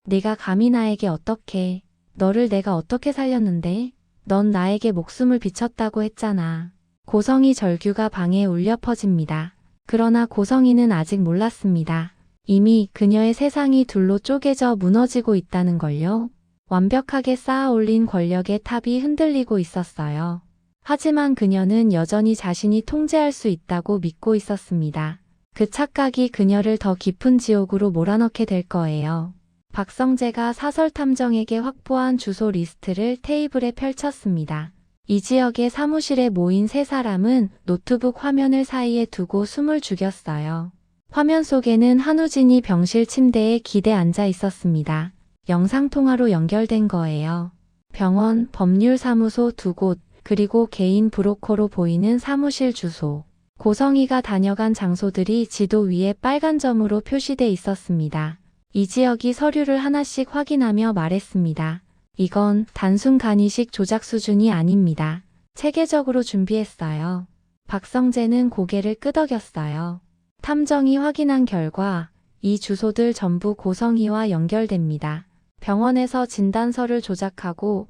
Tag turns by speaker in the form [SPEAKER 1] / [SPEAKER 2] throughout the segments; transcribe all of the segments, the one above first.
[SPEAKER 1] 네가 감히 나에게 어떻게, 너를 내가 어떻게 살렸는데? 넌 나에게 목숨을 비쳤다고 했잖아. 고성희 절규가 방에 울려 퍼집니다. 그러나 고성희는 아직 몰랐습니다. 이미 그녀의 세상이 둘로 쪼개져 무너지고 있다는 걸요. 완벽하게 쌓아 올린 권력의 탑이 흔들리고 있었어요. 하지만 그녀는 여전히 자신이 통제할 수 있다고 믿고 있었습니다. 그 착각이 그녀를 더 깊은 지옥으로 몰아넣게 될 거예요. 박성재가 사설탐정에게 확보한 주소 리스트를 테이블에 펼쳤습니다. 이 지역의 사무실에 모인 세 사람은 노트북 화면을 사이에 두고 숨을 죽였어요. 화면 속에는 한우진이 병실 침대에 기대 앉아 있었습니다. 영상통화로 연결된 거예요. 병원, 법률사무소 두 곳, 그리고 개인 브로커로 보이는 사무실 주소. 고성희가 다녀간 장소들이 지도 위에 빨간 점으로 표시돼 있었습니다. 이 지역이 서류를 하나씩 확인하며 말했습니다. 이건 단순 간이식 조작 수준이 아닙니다. 체계적으로 준비했어요. 박성재는 고개를 끄덕였어요. 탐정이 확인한 결과 이 주소들 전부 고성희와 연결됩니다. 병원에서 진단서를 조작하고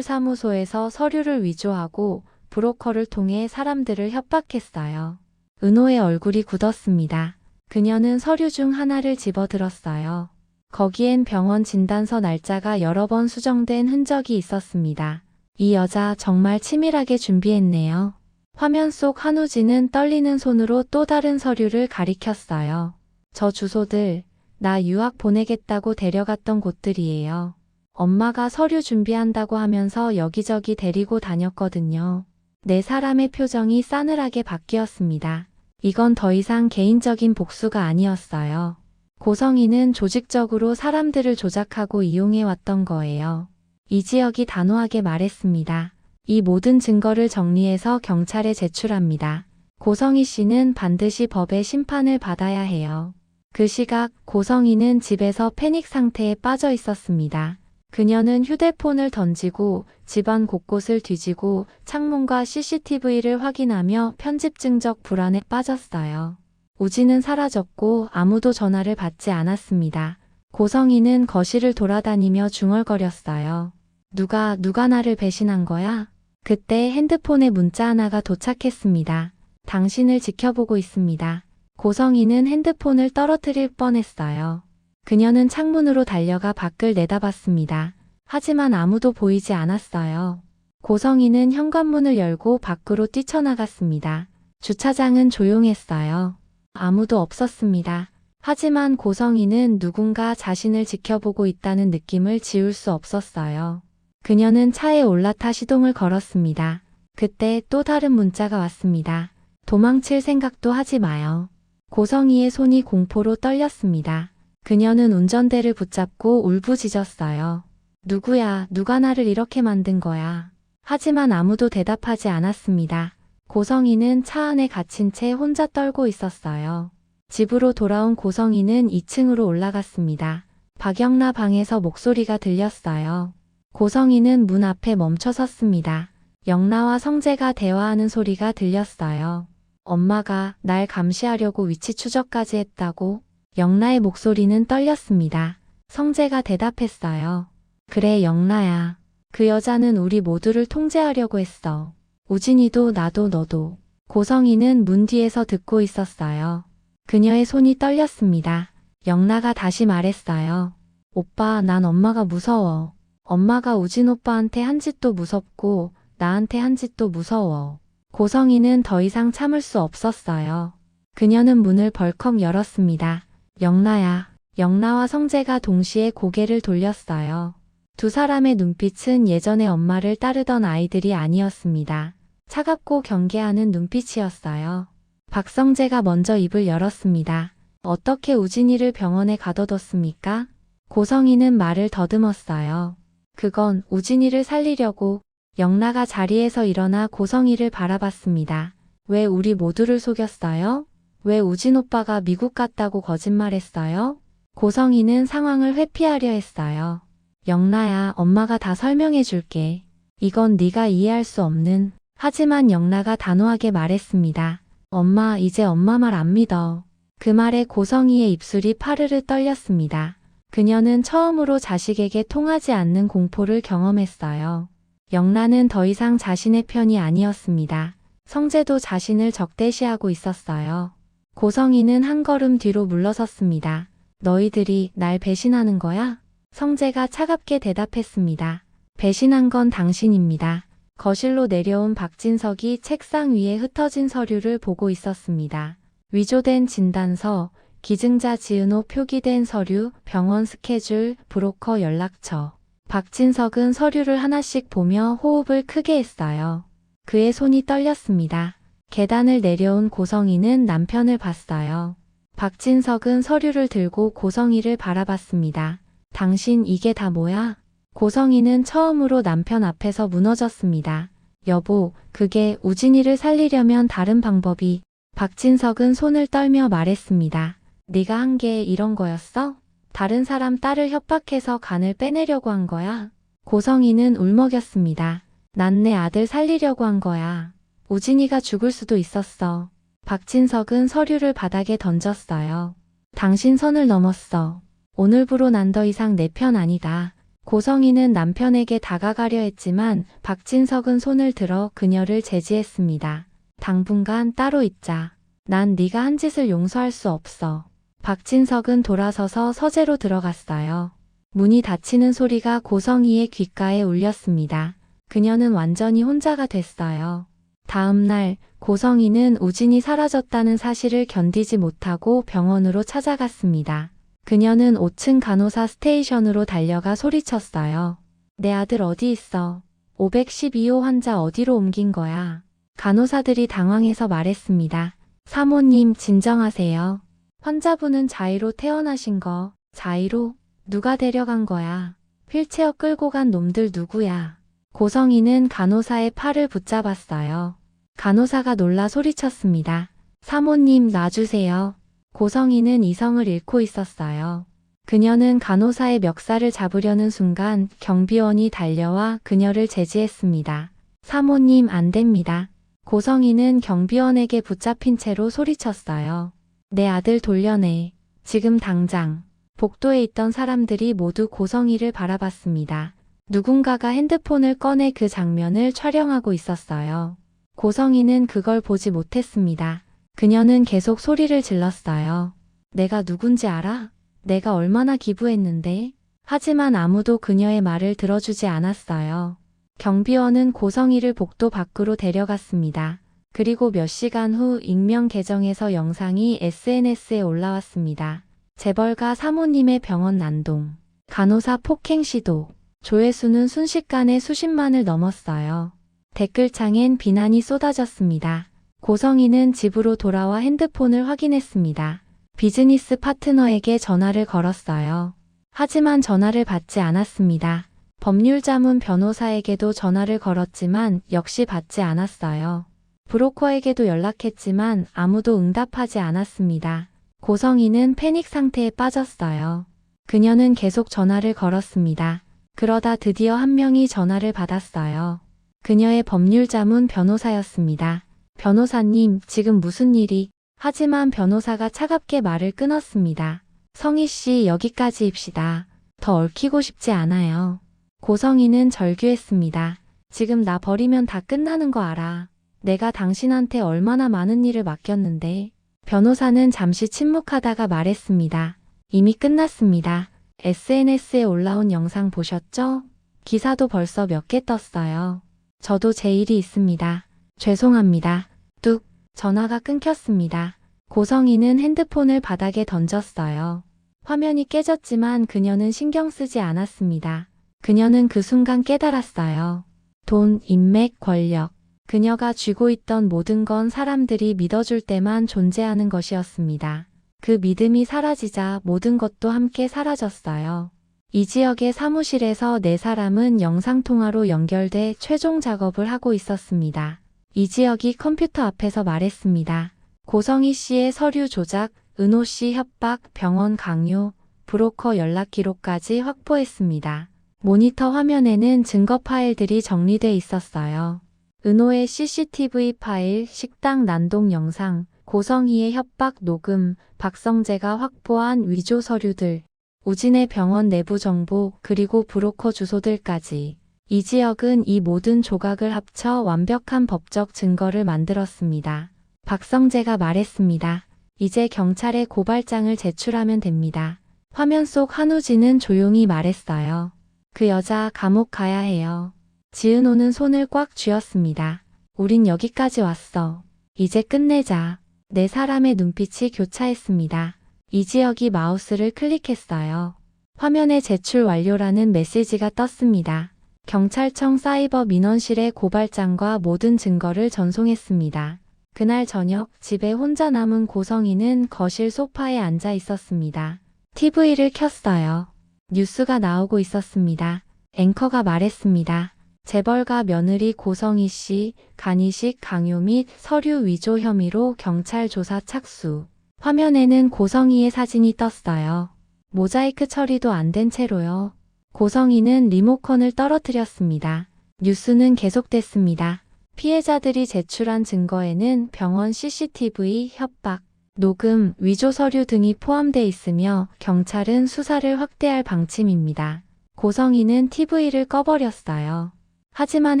[SPEAKER 1] 법률사무소에서 서류를 위조하고 브로커를 통해 사람들을 협박했어요. 은호의 얼굴이 굳었습니다. 그녀는 서류 중 하나를 집어들었어요. 거기엔 병원 진단서 날짜가 여러 번 수정된 흔적이 있었습니다. 이 여자 정말 치밀하게 준비했네요. 화면 속 한우진은 떨리는 손으로 또 다른 서류를 가리켰어요. 저 주소들, 나 유학 보내겠다고 데려갔던 곳들이에요. 엄마가 서류 준비한다고 하면서 여기저기 데리고 다녔거든요. 네 사람의 표정이 싸늘하게 바뀌었습니다. 이건 더 이상 개인적인 복수가 아니었어요. 고성희는 조직적으로 사람들을 조작하고 이용해왔던 거예요. 이 지역이 단호하게 말했습니다. 이 모든 증거를 정리해서 경찰에 제출합니다. 고성희 씨는 반드시 법의 심판을 받아야 해요. 그 시각 고성희는 집에서 패닉 상태에 빠져 있었습니다. 그녀는 휴대폰을 던지고 집안 곳곳을 뒤지고 창문과 CCTV를 확인하며 편집증적 불안에 빠졌어요. 우진은 사라졌고 아무도 전화를 받지 않았습니다. 고성희는 거실을 돌아다니며 중얼거렸어요. 누가 나를 배신한 거야? 그때 핸드폰에 문자 하나가 도착했습니다. 당신을 지켜보고 있습니다. 고성희는 핸드폰을 떨어뜨릴 뻔했어요. 그녀는 창문으로 달려가 밖을 내다봤습니다. 하지만 아무도 보이지 않았어요. 고성희는 현관문을 열고 밖으로 뛰쳐나갔습니다. 주차장은 조용했어요. 아무도 없었습니다. 하지만 고성희는 누군가 자신을 지켜보고 있다는 느낌을 지울 수 없었어요. 그녀는 차에 올라타 시동을 걸었습니다. 그때 또 다른 문자가 왔습니다. 도망칠 생각도 하지 마요. 고성희의 손이 공포로 떨렸습니다. 그녀는 운전대를 붙잡고 울부짖었어요. 누구야, 누가 나를 이렇게 만든 거야. 하지만 아무도 대답하지 않았습니다. 고성희는 차 안에 갇힌 채 혼자 떨고 있었어요. 집으로 돌아온 고성희는 2층으로 올라갔습니다. 박영라 방에서 목소리가 들렸어요. 고성희는 문 앞에 멈춰 섰습니다. 영라와 성재가 대화하는 소리가 들렸어요. 엄마가 날 감시하려고 위치 추적까지 했다고? 영라의 목소리는 떨렸습니다. 성재가 대답했어요. 그래, 영라야. 그 여자는 우리 모두를 통제하려고 했어. 우진이도 나도 너도. 고성희는 문 뒤에서 듣고 있었어요. 그녀의 손이 떨렸습니다. 영라가 다시 말했어요. 오빠, 난 엄마가 무서워. 엄마가 우진 오빠한테 한 짓도 무섭고 나한테 한 짓도 무서워. 고성희는 더 이상 참을 수 없었어요. 그녀는 문을 벌컥 열었습니다. 영라야. 영라와 성재가 동시에 고개를 돌렸어요. 두 사람의 눈빛은 예전에 엄마를 따르던 아이들이 아니었습니다. 차갑고 경계하는 눈빛이었어요. 박성재가 먼저 입을 열었습니다. 어떻게 우진이를 병원에 가둬뒀습니까? 고성희는 말을 더듬었어요. 그건 우진이를 살리려고. 영라가 자리에서 일어나 고성희를 바라봤습니다. 왜 우리 모두를 속였어요? 왜 우진 오빠가 미국 갔다고 거짓말했어요? 고성희는 상황을 회피하려 했어요. 영라야, 엄마가 다 설명해 줄게. 이건 네가 이해할 수 없는. 하지만 영라가 단호하게 말했습니다. 엄마, 이제 엄마 말 안 믿어. 그 말에 고성희의 입술이 파르르 떨렸습니다. 그녀는 처음으로 자식에게 통하지 않는 공포를 경험했어요. 영란은 더 이상 자신의 편이 아니었습니다. 성재도 자신을 적대시하고 있었어요. 고성이는 한 걸음 뒤로 물러섰습니다. 너희들이 날 배신하는 거야? 성재가 차갑게 대답했습니다. 배신한 건 당신입니다. 거실로 내려온 박진석이 책상 위에 흩어진 서류를 보고 있었습니다. 위조된 진단서, 기증자 지은호 표기된 서류, 병원 스케줄, 브로커 연락처. 박진석은 서류를 하나씩 보며 호흡을 크게 했어요. 그의 손이 떨렸습니다. 계단을 내려온 고성이는 남편을 봤어요. 박진석은 서류를 들고 고성이를 바라봤습니다. 당신 이게 다 뭐야? 고성이는 처음으로 남편 앞에서 무너졌습니다. 여보, 그게 우진이를 살리려면 다른 방법이. 박진석은 손을 떨며 말했습니다. 네가 한 게 이런 거였어? 다른 사람 딸을 협박해서 간을 빼내려고 한 거야? 고성이는 울먹였습니다. 난 내 아들 살리려고 한 거야. 우진이가 죽을 수도 있었어. 박진석은 서류를 바닥에 던졌어요. 당신 선을 넘었어. 오늘부로 난 더 이상 내 편 아니다. 고성이는 남편에게 다가가려 했지만 박진석은 손을 들어 그녀를 제지했습니다. 당분간 따로 있자. 난 네가 한 짓을 용서할 수 없어. 박진석은 돌아서서 서재로 들어갔어요. 문이 닫히는 소리가 고성이의 귓가에 울렸습니다. 그녀는 완전히 혼자가 됐어요. 다음 날 고성이는 우진이 사라졌다는 사실을 견디지 못하고 병원으로 찾아갔습니다. 그녀는 5층 간호사 스테이션으로 달려가 소리쳤어요. 내 아들 어디 있어? 512호 환자 어디로 옮긴 거야? 간호사들이 당황해서 말했습니다. 사모님 진정하세요. 환자분은 자의로 퇴원하신 거. 자의로? 누가 데려간 거야? 휠체어 끌고 간 놈들 누구야? 고성이는 간호사의 팔을 붙잡았어요. 간호사가 놀라 소리쳤습니다. 사모님 놔주세요. 고성이는 이성을 잃고 있었어요. 그녀는 간호사의 멱살을 잡으려는 순간 경비원이 달려와 그녀를 제지했습니다. 사모님 안 됩니다. 고성이는 경비원에게 붙잡힌 채로 소리쳤어요. 내 아들 돌려내. 지금 당장. 복도에 있던 사람들이 모두 고성이를 바라봤습니다. 누군가가 핸드폰을 꺼내 그 장면을 촬영하고 있었어요. 고성이는 그걸 보지 못했습니다. 그녀는 계속 소리를 질렀어요. 내가 누군지 알아? 내가 얼마나 기부했는데? 하지만 아무도 그녀의 말을 들어주지 않았어요. 경비원은 고성이를 복도 밖으로 데려갔습니다. 그리고 몇 시간 후 익명 계정에서 영상이 SNS에 올라왔습니다. 재벌가 사모님의 병원 난동, 간호사 폭행 시도, 조회수는 순식간에 수십만을 넘었어요. 댓글창엔 비난이 쏟아졌습니다. 고성이는 집으로 돌아와 핸드폰을 확인했습니다. 비즈니스 파트너에게 전화를 걸었어요. 하지만 전화를 받지 않았습니다. 법률 자문 변호사에게도 전화를 걸었지만 역시 받지 않았어요. 브로커에게도 연락했지만 아무도 응답하지 않았습니다. 고성이는 패닉 상태에 빠졌어요. 그녀는 계속 전화를 걸었습니다. 그러다 드디어 한 명이 전화를 받았어요. 그녀의 법률 자문 변호사였습니다. 변호사님, 지금 무슨 일이? 하지만 변호사가 차갑게 말을 끊었습니다. 성희 씨, 여기까지입시다. 더 얽히고 싶지 않아요. 고성이는 절규했습니다. 지금 나 버리면 다 끝나는 거 알아. 내가 당신한테 얼마나 많은 일을 맡겼는데. 변호사는 잠시 침묵하다가 말했습니다. 이미 끝났습니다. SNS에 올라온 영상 보셨죠? 기사도 벌써 몇 개 떴어요. 저도 제 일이 있습니다. 죄송합니다. 뚝. 전화가 끊겼습니다. 고성이는 핸드폰을 바닥에 던졌어요. 화면이 깨졌지만 그녀는 신경 쓰지 않았습니다. 그녀는 그 순간 깨달았어요. 돈, 인맥, 권력. 그녀가 쥐고 있던 모든 건 사람들이 믿어줄 때만 존재하는 것이었습니다. 그 믿음이 사라지자 모든 것도 함께 사라졌어요. 이 지역의 사무실에서 네 사람은 영상통화로 연결돼 최종 작업을 하고 있었습니다. 이 지역이 컴퓨터 앞에서 말했습니다. 고성희 씨의 서류 조작, 은호 씨 협박, 병원 강요, 브로커 연락 기록까지 확보했습니다. 모니터 화면에는 증거 파일들이 정리돼 있었어요. 은호의 CCTV 파일, 식당 난동 영상, 고성희의 협박 녹음, 박성재가 확보한 위조 서류들. 우진의 병원 내부 정보 그리고 브로커 주소들까지. 이지혁은 이 모든 조각을 합쳐 완벽한 법적 증거를 만들었습니다. 박성재가 말했습니다. 이제 경찰에 고발장을 제출하면 됩니다. 화면 속 한우진은 조용히 말했어요. 그 여자 감옥 가야 해요. 지은호는 손을 꽉 쥐었습니다. 우린 여기까지 왔어. 이제 끝내자. 네 사람의 눈빛이 교차했습니다. 이지혁이 마우스를 클릭했어요. 화면에 제출 완료라는 메시지가 떴습니다. 경찰청 사이버 민원실에 고발장과 모든 증거를 전송했습니다. 그날 저녁 집에 혼자 남은 고성희는 거실 소파에 앉아 있었습니다. TV를 켰어요. 뉴스가 나오고 있었습니다. 앵커가 말했습니다. 재벌가 며느리 고성희 씨, 간이식 강요 및 서류 위조 혐의로 경찰 조사 착수. 화면에는 고성희의 사진이 떴어요. 모자이크 처리도 안 된 채로요. 고성희는 리모컨을 떨어뜨렸습니다. 뉴스는 계속됐습니다. 피해자들이 제출한 증거에는 병원 CCTV, 협박, 녹음, 위조 서류 등이 포함돼 있으며 경찰은 수사를 확대할 방침입니다. 고성희는 TV를 꺼버렸어요. 하지만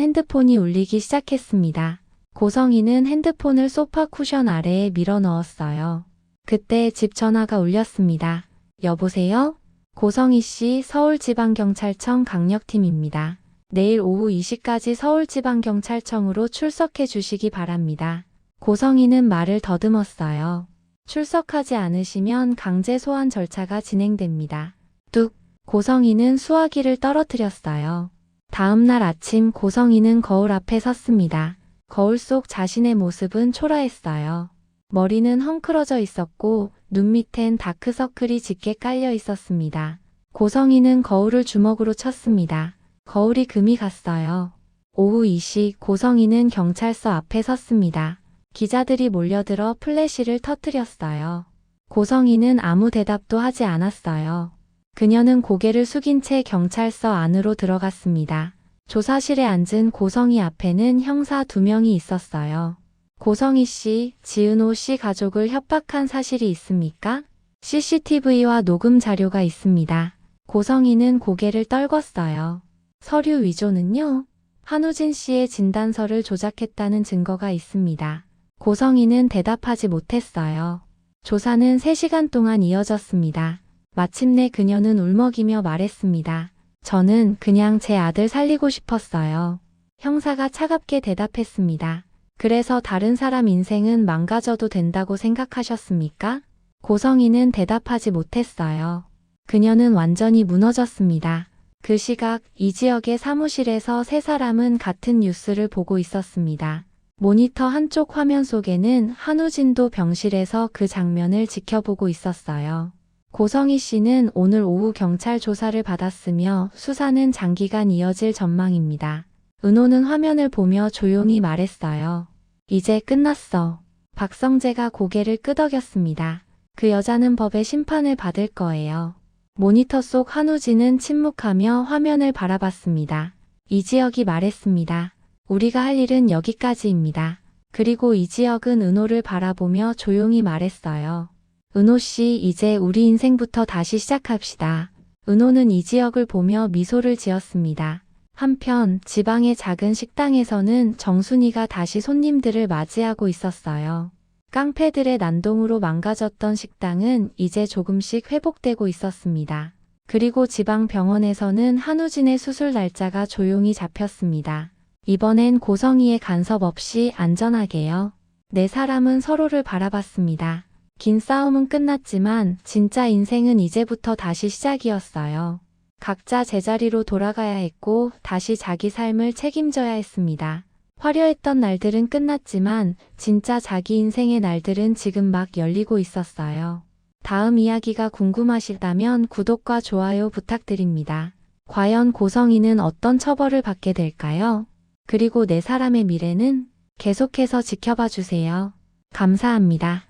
[SPEAKER 1] 핸드폰이 울리기 시작했습니다. 고성희는 핸드폰을 소파 쿠션 아래에 밀어 넣었어요. 그때 집 전화가 울렸습니다. 여보세요? 고성희 씨, 서울지방경찰청 강력팀입니다. 내일 오후 2시까지 서울지방경찰청으로 출석해 주시기 바랍니다. 고성희는 말을 더듬었어요. 출석하지 않으시면 강제 소환 절차가 진행됩니다. 뚝! 고성희는 수화기를 떨어뜨렸어요. 다음 날 아침 고성희는 거울 앞에 섰습니다. 거울 속 자신의 모습은 초라했어요. 머리는 헝클어져 있었고 눈 밑엔 다크서클이 짙게 깔려 있었습니다. 고성희는 거울을 주먹으로 쳤습니다. 거울이 금이 갔어요. 오후 2시 고성희는 경찰서 앞에 섰습니다. 기자들이 몰려들어 플래시를 터뜨렸어요. 고성희는 아무 대답도 하지 않았어요. 그녀는 고개를 숙인 채 경찰서 안으로 들어갔습니다. 조사실에 앉은 고성희 앞에는 형사 2명이 있었어요. 고성희 씨, 지은호 씨 가족을 협박한 사실이 있습니까? CCTV와 녹음 자료가 있습니다. 고성희는 고개를 떨궜어요. 서류 위조는요? 한우진 씨의 진단서를 조작했다는 증거가 있습니다. 고성희는 대답하지 못했어요. 조사는 3시간 동안 이어졌습니다. 마침내 그녀는 울먹이며 말했습니다. 저는 그냥 제 아들 살리고 싶었어요. 형사가 차갑게 대답했습니다. 그래서 다른 사람 인생은 망가져도 된다고 생각하셨습니까? 고성희는 대답하지 못했어요. 그녀는 완전히 무너졌습니다. 그 시각 이지혁의 사무실에서 3사람은 같은 뉴스를 보고 있었습니다. 모니터 한쪽 화면 속에는 한우진도 병실에서 그 장면을 지켜보고 있었어요. 고성희 씨는 오늘 오후 경찰 조사를 받았으며 수사는 장기간 이어질 전망입니다. 은호는 화면을 보며 조용히 말했어요. 이제 끝났어. 박성재가 고개를 끄덕였습니다. 그 여자는 법의 심판을 받을 거예요. 모니터 속 한우진은 침묵하며 화면을 바라봤습니다. 이지혁이 말했습니다. 우리가 할 일은 여기까지입니다. 그리고 이지혁은 은호를 바라보며 조용히 말했어요. 은호 씨, 이제 우리 인생부터 다시 시작합시다. 은호는 이지혁을 보며 미소를 지었습니다. 한편 지방의 작은 식당에서는 정순이가 다시 손님들을 맞이하고 있었어요. 깡패들의 난동으로 망가졌던 식당은 이제 조금씩 회복되고 있었습니다. 그리고 지방 병원에서는 한우진의 수술 날짜가 조용히 잡혔습니다. 이번엔 고성희의 간섭 없이 안전하게요. 4사람은 서로를 바라봤습니다. 긴 싸움은 끝났지만 진짜 인생은 이제부터 다시 시작이었어요. 각자 제자리로 돌아가야 했고 다시 자기 삶을 책임져야 했습니다. 화려했던 날들은 끝났지만 진짜 자기 인생의 날들은 지금 막 열리고 있었어요. 다음 이야기가 궁금하시다면 구독과 좋아요 부탁드립니다. 과연 고성희는 어떤 처벌을 받게 될까요? 그리고 4사람의 미래는? 계속해서 지켜봐 주세요. 감사합니다.